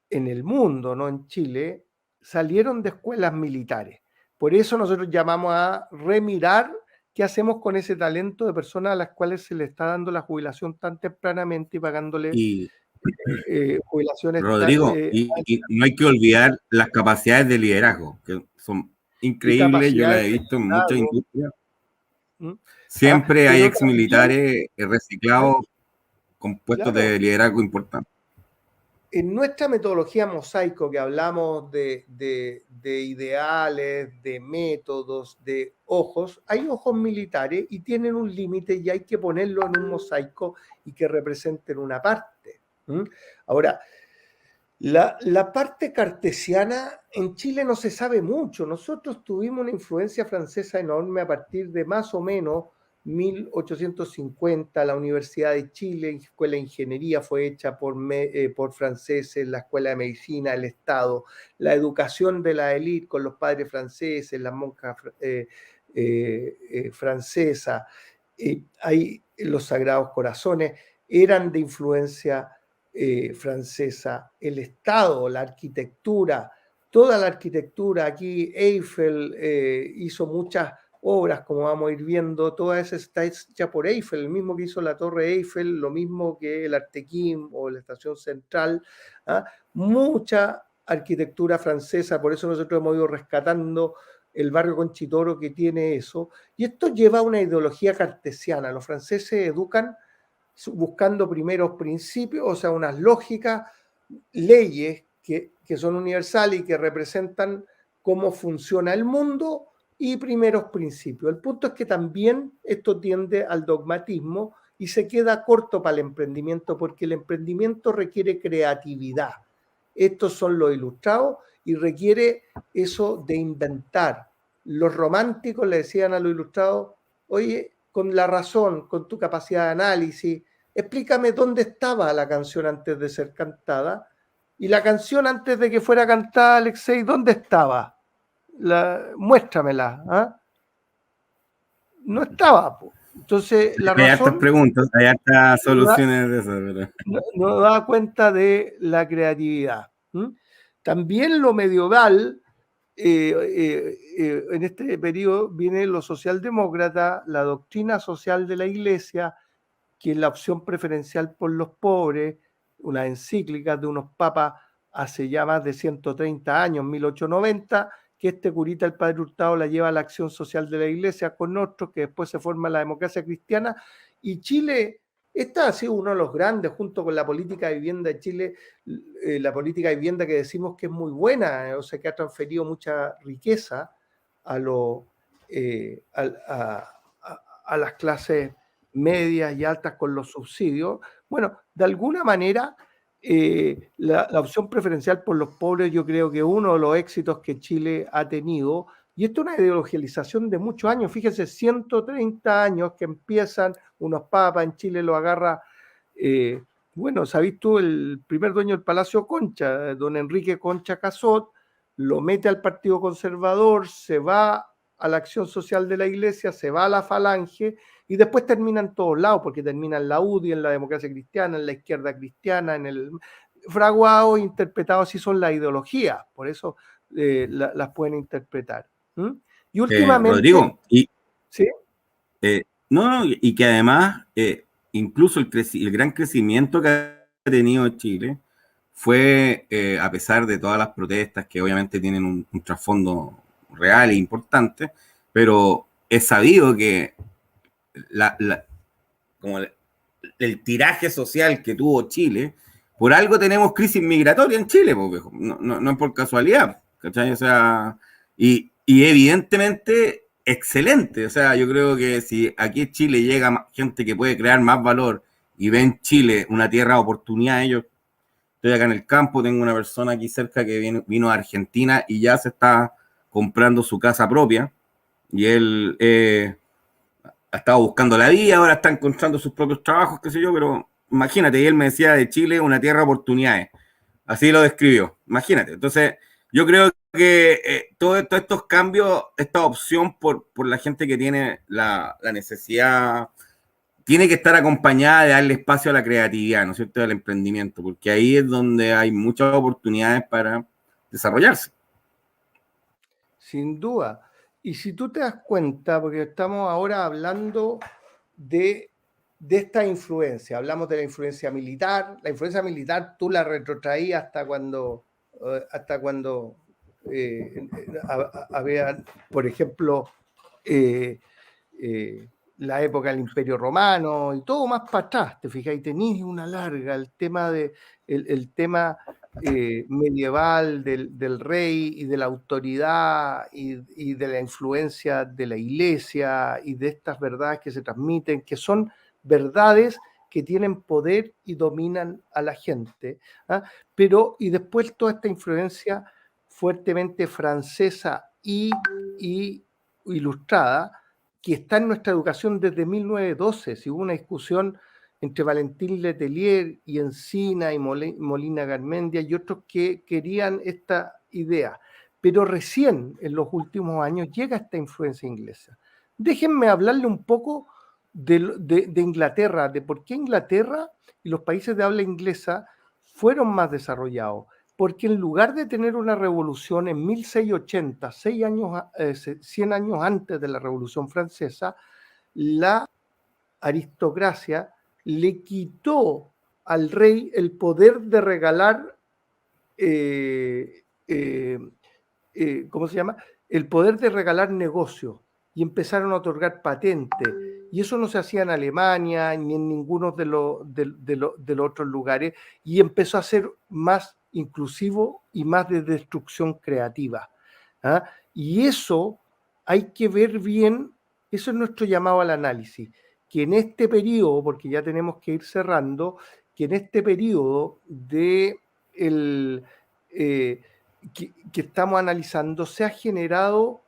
en el mundo, no en Chile, salieron de escuelas militares. Por eso nosotros llamamos a remirar qué hacemos con ese talento de personas a las cuales se le está dando la jubilación tan tempranamente y pagándole jubilaciones. Rodrigo, y no hay que olvidar las capacidades de liderazgo, que son increíbles, yo las he visto en muchas industrias. Siempre hay ex militares reciclados con puestos de liderazgo importantes. En nuestra metodología mosaico, que hablamos de ideales, de métodos, de ojos, hay ojos militares y tienen un límite y hay que ponerlo en un mosaico y que representen una parte. Ahora, la parte cartesiana en Chile no se sabe mucho. Nosotros tuvimos una influencia francesa enorme a partir de más o menos 1850. La Universidad de Chile, Escuela de Ingeniería, fue hecha por franceses, la Escuela de Medicina, el Estado, la educación de la élite con los padres franceses, las monjas francesas, hay los Sagrados Corazones, eran de influencia francesa, el Estado, la arquitectura, toda la arquitectura. Aquí Eiffel hizo muchas obras, como vamos a ir viendo, toda esa está hecha por Eiffel, el mismo que hizo la Torre Eiffel, lo mismo que el Artequín o la Estación Central, mucha arquitectura francesa, por eso nosotros hemos ido rescatando el barrio Conchitoro que tiene eso, y esto lleva a una ideología cartesiana. Los franceses educan buscando primeros principios, o sea, unas lógicas, leyes que son universales y que representan cómo funciona el mundo y primeros principios. El punto es que también esto tiende al dogmatismo y se queda corto para el emprendimiento porque el emprendimiento requiere creatividad. Estos son los ilustrados y requiere eso de inventar. Los románticos le decían a los ilustrados, oye, con la razón, con tu capacidad de análisis, explícame dónde estaba la canción antes de ser cantada. Y la canción antes de que fuera cantada, Alexei, ¿dónde estaba? Muéstramela. No estaba. Entonces, la razón... Hay hartas preguntas, hay hartas soluciones de eso. ¿Verdad? No da cuenta de la creatividad. También lo medieval, en este periodo viene lo socialdemócrata, la doctrina social de la Iglesia, que es la opción preferencial por los pobres, una encíclica de unos papas hace ya más de 130 años, 1890, que este curita, el padre Hurtado, la lleva a la acción social de la iglesia con otros, que después se forma la democracia cristiana, y Chile, esta ha sido uno de los grandes, junto con la política de vivienda de Chile, la política de vivienda que decimos que es muy buena, o sea, que ha transferido mucha riqueza a, lo, a las clases medias y altas con los subsidios. Bueno, de alguna manera, la opción preferencial por los pobres yo creo que es uno de los éxitos que Chile ha tenido, y esto es una ideologización de muchos años. Fíjense, 130 años que empiezan unos papas, en Chile lo agarra, bueno, ¿sabes tú? El primer dueño del Palacio Concha, don Enrique Concha Casot, lo mete al Partido Conservador, se va a la acción social de la iglesia, se va a la Falange, y después termina en todos lados, porque termina en la UDI, en la democracia cristiana, en la izquierda cristiana, en el fraguado, interpretado así son las ideologías, por eso las pueden interpretar. Y últimamente... Rodrigo, ¿sí? No, y que además, incluso el gran crecimiento que ha tenido Chile fue, a pesar de todas las protestas que obviamente tienen un trasfondo real e importante, pero es sabido que como el tiraje social que tuvo Chile, por algo tenemos crisis migratoria en Chile, no es por casualidad, ¿cachai? O sea, y evidentemente excelente, o sea, yo creo que si aquí en Chile llega gente que puede crear más valor y ve en Chile una tierra de oportunidad, yo estoy acá en el campo, tengo una persona aquí cerca que vino a Argentina y ya se está comprando su casa propia, y él ha estado buscando la vida, ahora está encontrando sus propios trabajos, qué sé yo, pero imagínate, y él me decía de Chile una tierra de oportunidades, así lo describió, imagínate. Entonces, yo creo que todos estos cambios, esta opción por la gente que tiene la necesidad, tiene que estar acompañada de darle espacio a la creatividad, ¿no es cierto?, al emprendimiento, porque ahí es donde hay muchas oportunidades para desarrollarse. Sin duda. Y si tú te das cuenta, porque estamos ahora hablando de esta influencia, hablamos de la influencia militar tú la retrotraías hasta cuando había, por ejemplo, la época del Imperio Romano y todo más para atrás, te fijáis, tenéis una larga, el tema medieval del rey y de la autoridad y de la influencia de la iglesia y de estas verdades que se transmiten, que son verdades que tienen poder y dominan a la gente, ¿ah? Pero, y después toda esta influencia fuertemente francesa y ilustrada, que está en nuestra educación desde 1912. Si hubo una discusión entre Valentín Letelier y Encina y Molina Garmendia y otros que querían esta idea, pero recién en los últimos años llega esta influencia inglesa. Déjenme hablarle un poco de Inglaterra, de por qué Inglaterra y los países de habla inglesa fueron más desarrollados. Porque en lugar de tener una revolución en 1680, 100 años antes de la Revolución Francesa, la aristocracia le quitó al rey el poder de regalar, ¿cómo se llama? El poder de regalar negocios, y empezaron a otorgar patentes. Y eso no se hacía en Alemania ni en ninguno de los otros lugares, y empezó a ser más inclusivo y más de destrucción creativa. ¿Ah? Y eso hay que ver bien, eso es nuestro llamado al análisis, que en este periodo, porque ya tenemos que ir cerrando, que en este periodo que estamos analizando se ha generado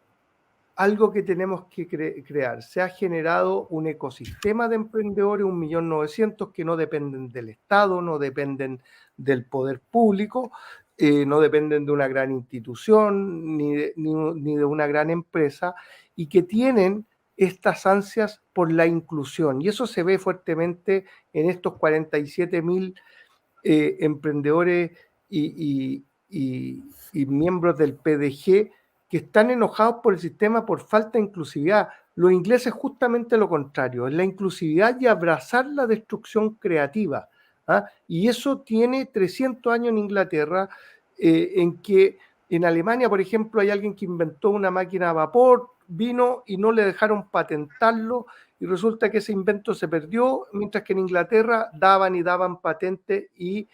algo que tenemos que crear. Se ha generado un ecosistema de emprendedores, 1.900.000, que no dependen del Estado, no dependen del poder público, no dependen de una gran institución ni de una gran empresa, y que tienen estas ansias por la inclusión. Y eso se ve fuertemente en estos 47.000 emprendedores y miembros del PDG que están enojados por el sistema por falta de inclusividad. Los ingleses justamente lo contrario, es la inclusividad y abrazar la destrucción creativa. ¿Ah? Y eso tiene 300 años en Inglaterra, en que En Alemania, por ejemplo, hay alguien que inventó una máquina a vapor, vino y no le dejaron patentarlo y resulta que ese invento se perdió, mientras que en Inglaterra daban y daban patentes y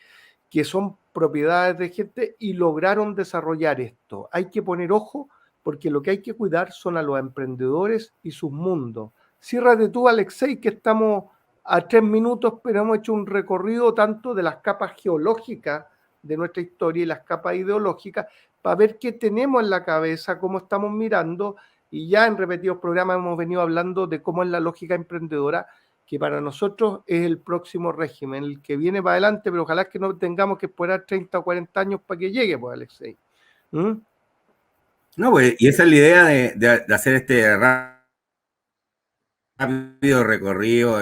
que son propiedades de gente y lograron desarrollar esto. Hay que poner ojo porque lo que hay que cuidar son a los emprendedores y sus mundos. Ciérrate tú, Alexei, que estamos a 3 minutos, pero hemos hecho un recorrido tanto de las capas geológicas de nuestra historia y las capas ideológicas para ver qué tenemos en la cabeza, cómo estamos mirando, y ya en repetidos programas hemos venido hablando de cómo es la lógica emprendedora, que para nosotros es el próximo régimen, el que viene para adelante, pero ojalá que no tengamos que esperar 30 o 40 años para que llegue, pues, Alexei. ¿Mm? No, pues, y esa es la idea de hacer este rápido recorrido,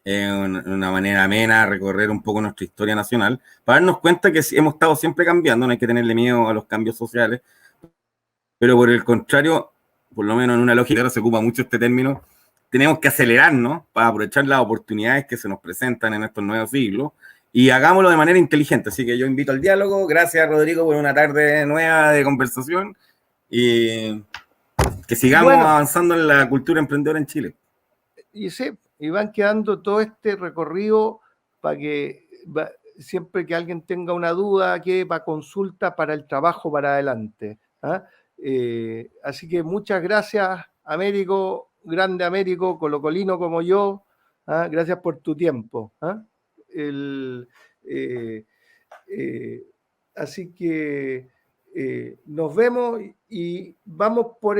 una manera amena, recorrer un poco nuestra historia nacional, para darnos cuenta que hemos estado siempre cambiando, no hay que tenerle miedo a los cambios sociales, pero por el contrario, por lo menos en una lógica ahora se ocupa mucho este término, tenemos que acelerarnos para aprovechar las oportunidades que se nos presentan en estos nuevos siglos y hagámoslo de manera inteligente. Así que yo invito al diálogo. Gracias, Rodrigo, por una tarde nueva de conversación y que sigamos avanzando en la cultura emprendedora en Chile. Y van quedando todo este recorrido para que siempre que alguien tenga una duda, que va a consulta para el trabajo para adelante. Así que muchas gracias, Américo, grande Américo, colocolino como yo. Gracias por tu tiempo. Así que nos vemos y vamos por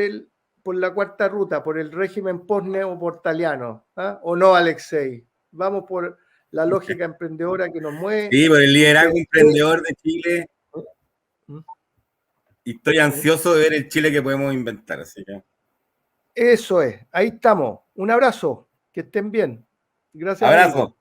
la cuarta ruta, por el régimen post-neoportaliano. ¿O no, Alexei? Vamos por la lógica emprendedora que nos mueve. Sí, por el liderazgo emprendedor de Chile. Y estoy ansioso de ver el Chile que podemos inventar. Así que... Eso es, ahí estamos. Un abrazo, que estén bien. Gracias. Abrazo. Amigo.